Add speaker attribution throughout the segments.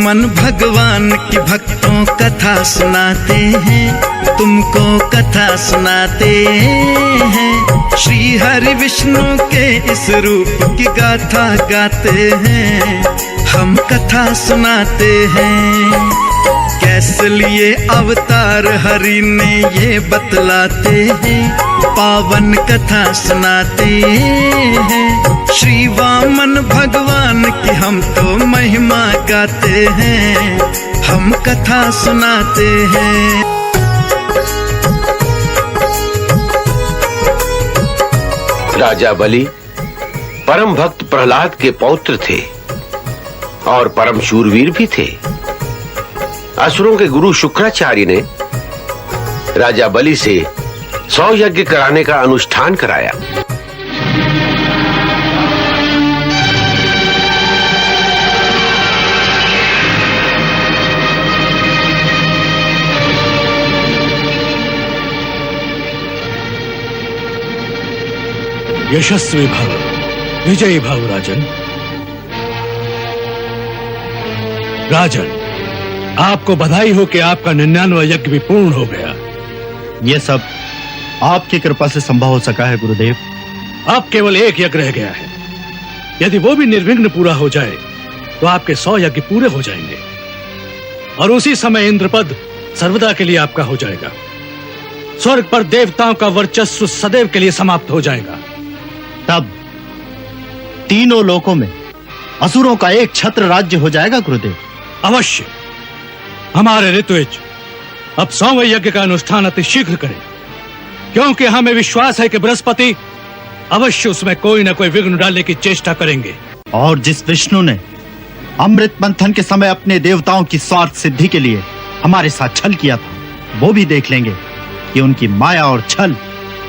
Speaker 1: मन भगवान की भक्तों कथा सुनाते हैं, तुमको कथा सुनाते हैं। श्री हरि विष्णु के इस रूप की गाथा गाते हैं, हम कथा सुनाते हैं। कैसे लिए अवतार हरि ने ये बतलाते हैं, पावन कथा सुनाते हैं। श्री वामन भगवान की हम तो महिमा गाते हैं, हम कथा सुनाते हैं।
Speaker 2: राजा बलि परम भक्त प्रहलाद के पौत्र थे और परम शूरवीर भी थे। असुरों के गुरु शुक्राचार्य ने राजा बलि से 100 यज्ञ कराने का अनुष्ठान कराया।
Speaker 3: यशस्वी भव, विजयी भव राजन। राजन, आपको बधाई हो कि आपका 99वां यज्ञ भी पूर्ण हो गया।
Speaker 4: ये सब आपकी कृपा से संभव हो सका है गुरुदेव।
Speaker 3: अब केवल एक यज्ञ रह गया है। यदि वो भी निर्विघ्न पूरा हो जाए तो आपके 100 यज्ञ पूरे हो जाएंगे और उसी समय इंद्रपद सर्वदा के लिए आपका हो जाएगा। स्वर्ग पर देवताओं का वर्चस्व सदैव के लिए समाप्त हो जाएगा।
Speaker 4: तब तीनों लोकों में असुरों का एक छत्र राज्य हो जाएगा गुरुदेव।
Speaker 3: अवश्य। हमारे ऋतुज अब 100वें यज्ञ का अनुष्ठान अति शीघ्र करें, क्योंकि हमें विश्वास है कि बृहस्पति अवश्य उसमें कोई न कोई विघ्न डालने की चेष्टा करेंगे।
Speaker 4: और जिस विष्णु ने अमृत मंथन के समय अपने देवताओं की स्वार्थ सिद्धि के लिए हमारे साथ छल किया था, वो भी देख लेंगे कि उनकी माया और छल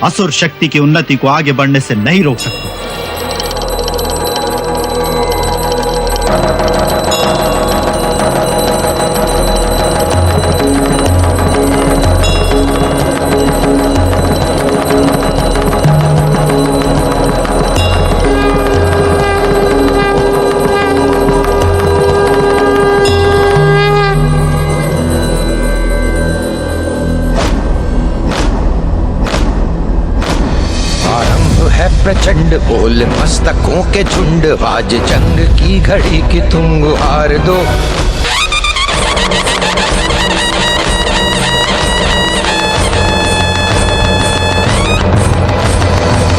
Speaker 4: असुर शक्ति की उन्नति को आगे बढ़ने से नहीं रोक सकते।
Speaker 5: प्रचंड बोल मस्तकों के झुंड, आज जंग की घड़ी की तुम गुहार दो।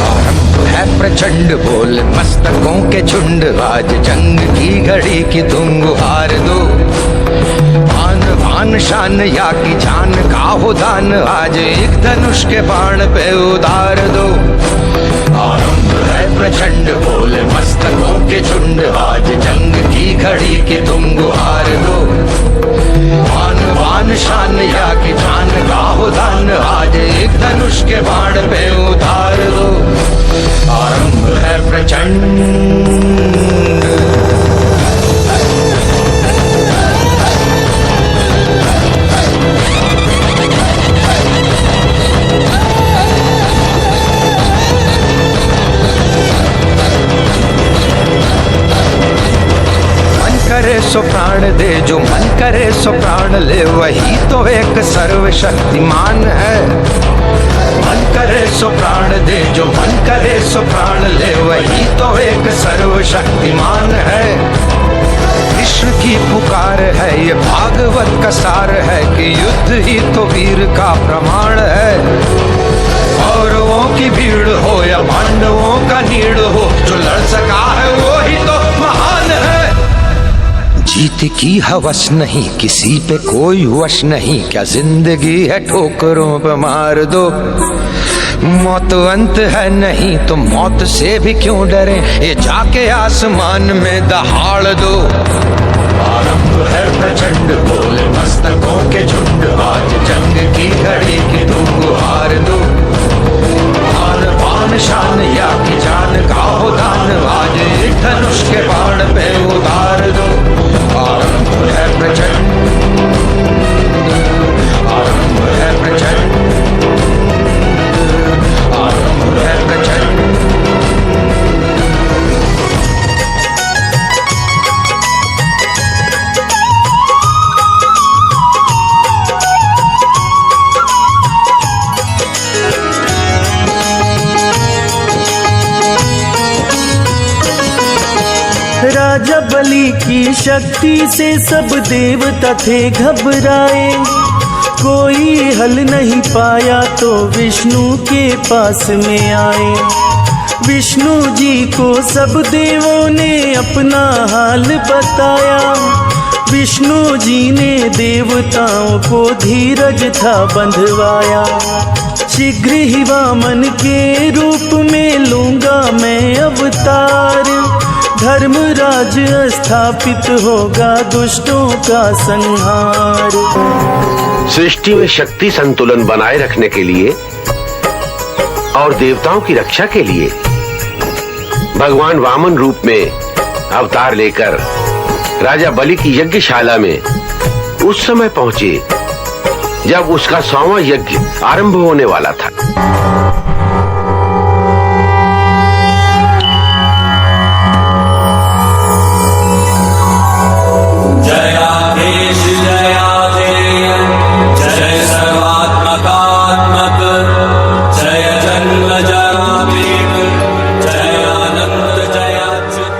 Speaker 5: आरंभ है प्रचंड बोल मस्तकों के झुंड, आज जंग की घड़ी की तुम गुहार दो। आन बान शान या की जान का हो दान, आज एक धनुष के बाण पे उतार दो। आरंभ है प्रचंड बोल मस्तकों के झुंड, आज जंग की घड़ी की तुम गुहार दो। आन बान शान या की जान का हो दान, आज एक धनुष के बाण पे उतार दो। आरंभ है प्रचंड। करे सो प्राण दे, जो मन करे सो प्राण ले, वही तो एक सर्वशक्तिमान है। मन करे सो प्राण दे, जो मन करे सो प्राण ले, वही तो एक सर्वशक्तिमान है। कृष्ण की पुकार है, ये भागवत का सार है कि युद्ध ही तो वीर का प्रमाण है। कौरवों की भीड़ हो या पांडवों का नीड़ हो, जो लड़ सका है वो ही तो महान है। जीत की हवस नहीं, किसी पे कोई वश नहीं, क्या जिंदगी है ठोकरों पे मार दो। मौत अंत है नहीं तो मौत से भी क्यों डरे, ये जाके आसमान में दहाड़ दो। आरंभ है प्रचंड बोल मस्तकों के झुंड, आज जंग की घड़ी की तुम गुहार दो। आन बान शान या की जान का हो दान, आज एक धनुष के बाण पे उतार दो। आरंभ है प्रचंड, आरंभ है प्रचंड, आरंभ है प्रचंड।
Speaker 6: राजा बलि की शक्ति से सब देवता थे घबराए, कोई हल नहीं पाया तो विष्णु के पास में आए। विष्णु जी को सब देवों ने अपना हाल बताया, विष्णु जी ने देवताओं को धीरज था बंधवाया। शीघ्र ही वामन के रूप में लूंगा मैं अवतार, धर्मराज स्थापित होगा दुष्टों का संहार।
Speaker 2: सृष्टि में शक्ति संतुलन बनाए रखने के लिए और देवताओं की रक्षा के लिए भगवान वामन रूप में अवतार लेकर राजा बलि की यज्ञशाला में उस समय पहुंचे जब उसका 100वां यज्ञ आरंभ होने वाला था।
Speaker 7: जयाधीश जयाधेय जय सर्वात्मकात्मक, जय जन्म जरामृत, जय अनंत जयाच्युत।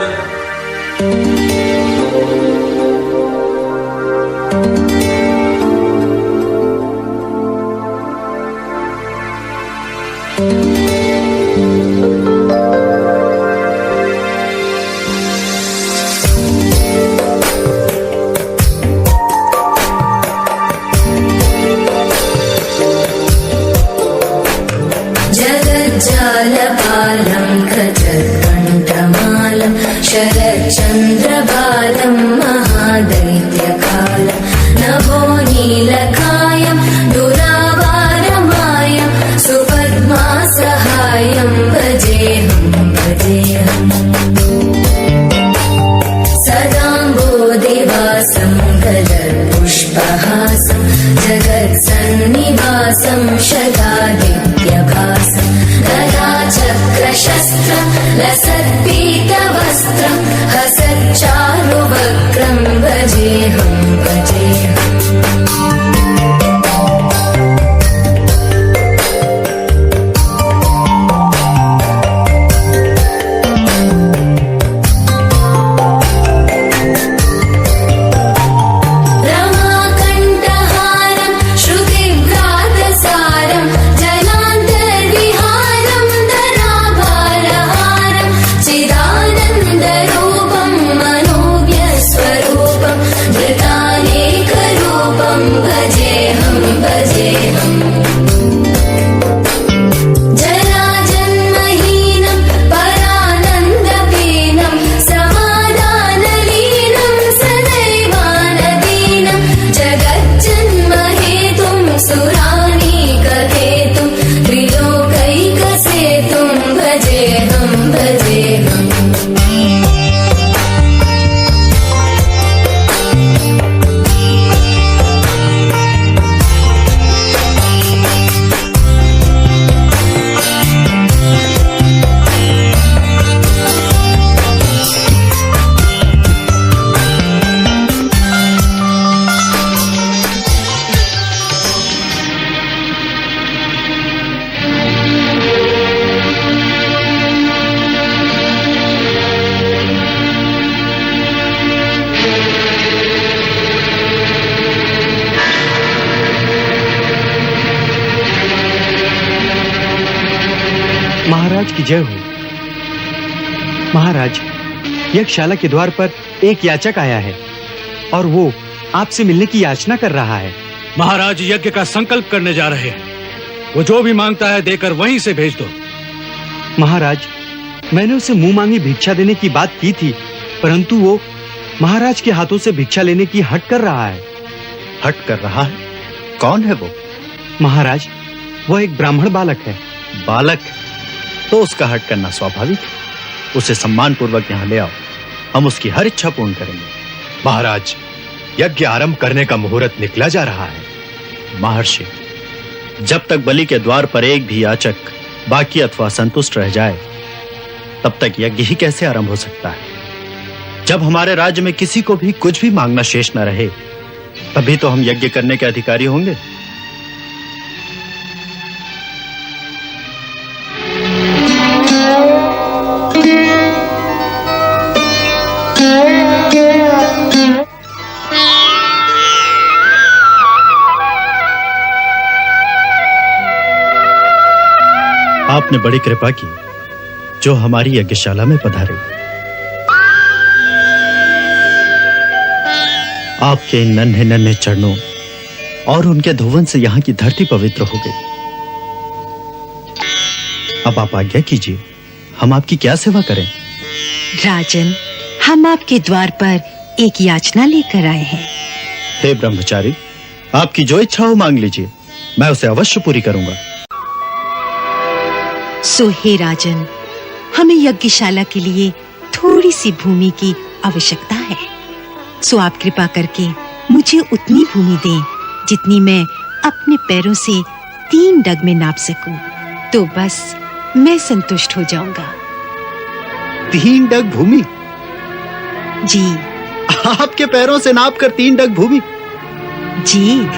Speaker 8: जगज्जालपालं खचत्कण्ठमालं शरच्चन्द्रबालं महादैत्यकालं नभो नीलकायं दुरावारमायं सुपद्मासहायं भजेऽहम्। सदाम्बोधिवासं गलत्पुष्पहासं जगत्सन्निवासं शतादित्यभासं गदाचक्रशस्त्रं लसत्पीतवस्त्रं हसच्चारुवक्त्रं भजेऽहम्। रमाकण्ठहारं श्रुतिव्रातसारं जलान्तर्विहारं धराभारहारं चिदानन्दरूपं मनोव्यस्वरूपं धृतानेकरूपं भजेऽहम्। जराजन्महीनं परानन्दपीनं समाधानलीनं सदैवानदीनं जगज्जन्महेतुं सुरानीककेतुं त्रिलोकैकसेतुं भजेऽहम्।
Speaker 4: महाराज की जय हो। महाराज, यज्ञशाला के द्वार पर एक याचक आया है और वो आपसे मिलने की याचना कर रहा है।
Speaker 3: महाराज यज्ञ का संकल्प करने जा रहे हैं, वो जो भी मांगता है देकर वहीं से भेज दो।
Speaker 4: महाराज, मैंने उसे मुंह मांगी भिक्षा देने की बात की थी, परंतु वो महाराज के हाथों से भिक्षा लेने की हट कर रहा है।
Speaker 9: हट कर रहा है? कौन है वो?
Speaker 4: महाराज, वो एक ब्राह्मण बालक है।
Speaker 9: बालक? तो उसका हट करना स्वाभाविक है। उसे सम्मान पूर्वक यहाँ ले आओ, हम उसकी हर इच्छा पूर्ण करेंगे।
Speaker 10: महाराज, यज्ञ आरंभ करने का मुहूर्त निकला जा रहा है।
Speaker 9: महर्षि, जब तक बलि के द्वार पर एक भी याचक बाकी अथवा संतुष्ट रह जाए, तब तक यज्ञ ही कैसे आरंभ हो सकता है? जब हमारे राज्य में किसी को भी कुछ भी मांगना शेष न रहे, तभी तो हम यज्ञ करने के अधिकारी होंगे। आपने बड़ी कृपा की जो हमारी यज्ञशाला में पधारे। आपके इन नन्हे नन्हे चरणों और उनके धुवन से यहाँ की धरती पवित्र हो गई। अब आप आज्ञा कीजिए, हम आपकी क्या सेवा करें?
Speaker 11: राजन, हम आपके द्वार पर एक याचना लेकर आए हैं।
Speaker 9: हे ब्रह्मचारी, आपकी जो इच्छा हो मांग लीजिए, मैं उसे अवश्य पूरी करूंगा।
Speaker 11: सो हे राजन, हमें यज्ञशाला के लिए थोड़ी सी भूमि की आवश्यकता है। सो आप कृपा करके मुझे उतनी भूमि दें जितनी मैं अपने पैरों से 3 डग में नाप सकूं। तो बस मैं संतुष्ट हो जाऊंगा।
Speaker 9: 3 डग भूमि?
Speaker 11: जी।
Speaker 9: आपके पैरों से नापकर 3 डग भूमि?
Speaker 11: जी।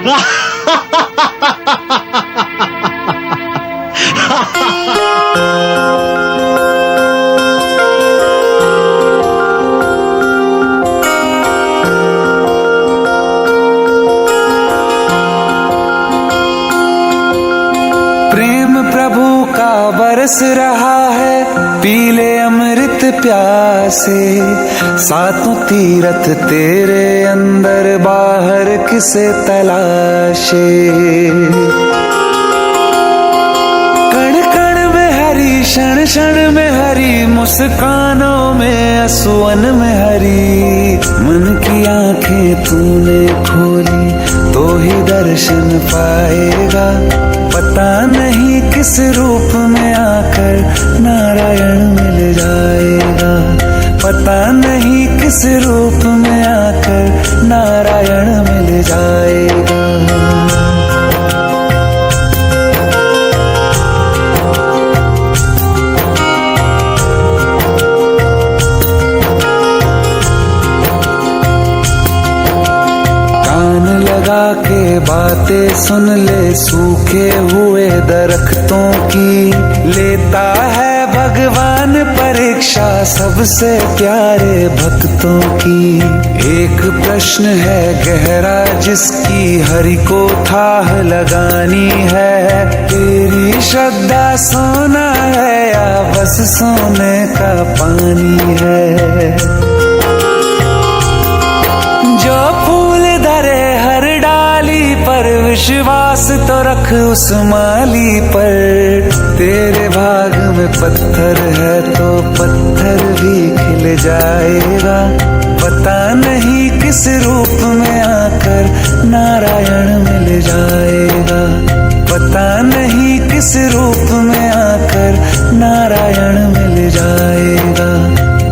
Speaker 5: प्रेम प्रभु का बरस रहा है, पीले अमृत प्यासे। सातों तीरथ तेरे अंदर, बाहर किसे तलाशे। कण कण में हरी, क्षण क्षण में हरी, मुस्कानों में असुवन में हरी। मन की आंखें तूने खोली तो ही दर्शन पाएगा। पता नहीं किस रूप में आकर नारायण मिल जाएगा। पता नहीं किस रूप में आकर नारायण मिल जाएगा। लगा के बातें सुन ले सूखे हुए दरख्तों की। लेता है भगवान परीक्षा सबसे प्यारे भक्तों की। एक प्रश्न है गहरा जिसकी हरि को थाह लगानी है। तेरी श्रद्धा सोना है या बस सोने का पानी है। जो फूल धरे हर डाली पर, विश्वास तो रख उस माली पर। तेरे भाग में पत्थर है तो पत्थर भी खिल जाएगा। पता नहीं किस रूप में आकर नारायण मिल जाएगा। पता नहीं किस रूप में आकर नारायण मिल जाएगा।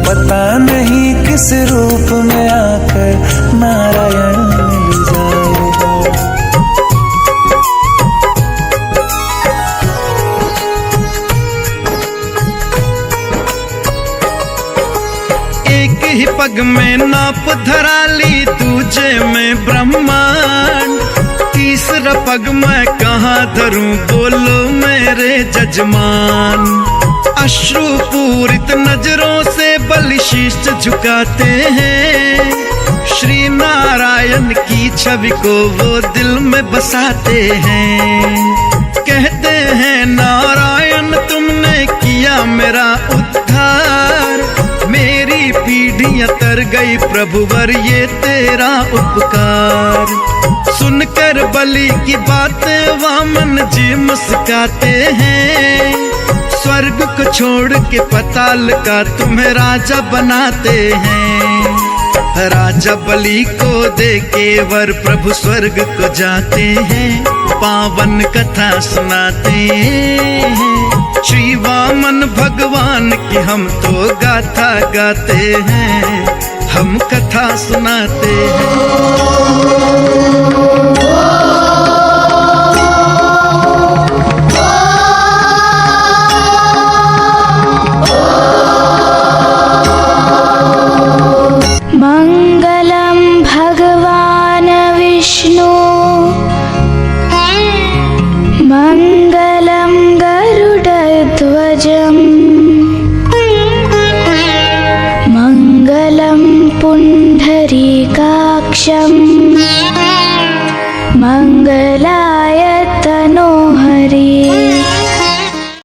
Speaker 5: पता नहीं किस रूप में आकर नारायण मिल जाएगा।
Speaker 1: एक ही पग में नाप धरा ली तुझे मैं ब्रह्मांड। तीसरा पग मैं कहाँ धरूं बोलो मेरे जजमान। अश्रु पूरित नजरों से बलि शीश झुकाते हैं। श्री नारायण की छवि को वो दिल में बसाते हैं। कहते हैं नारायण तुमने किया मेरा उद्धार। मेरी पीढ़ियां तर गई प्रभुवर ये तेरा उपकार। सुनकर बलि की बातें वामन जी मुस्काते हैं। स्वर्ग को छोड़ के पताल का तुम्हें राजा बनाते हैं। राजा बलि को दे के वर प्रभु स्वर्ग को जाते हैं। पावन कथा सुनाते हैं। श्री वामन भगवान की हम तो गाथा गाते हैं। हम कथा सुनाते हैं।
Speaker 12: मंगलम भगवान विष्णु, मंगलम गरुडध्वजम्, मंगलम पुंडरीकाक्षम्,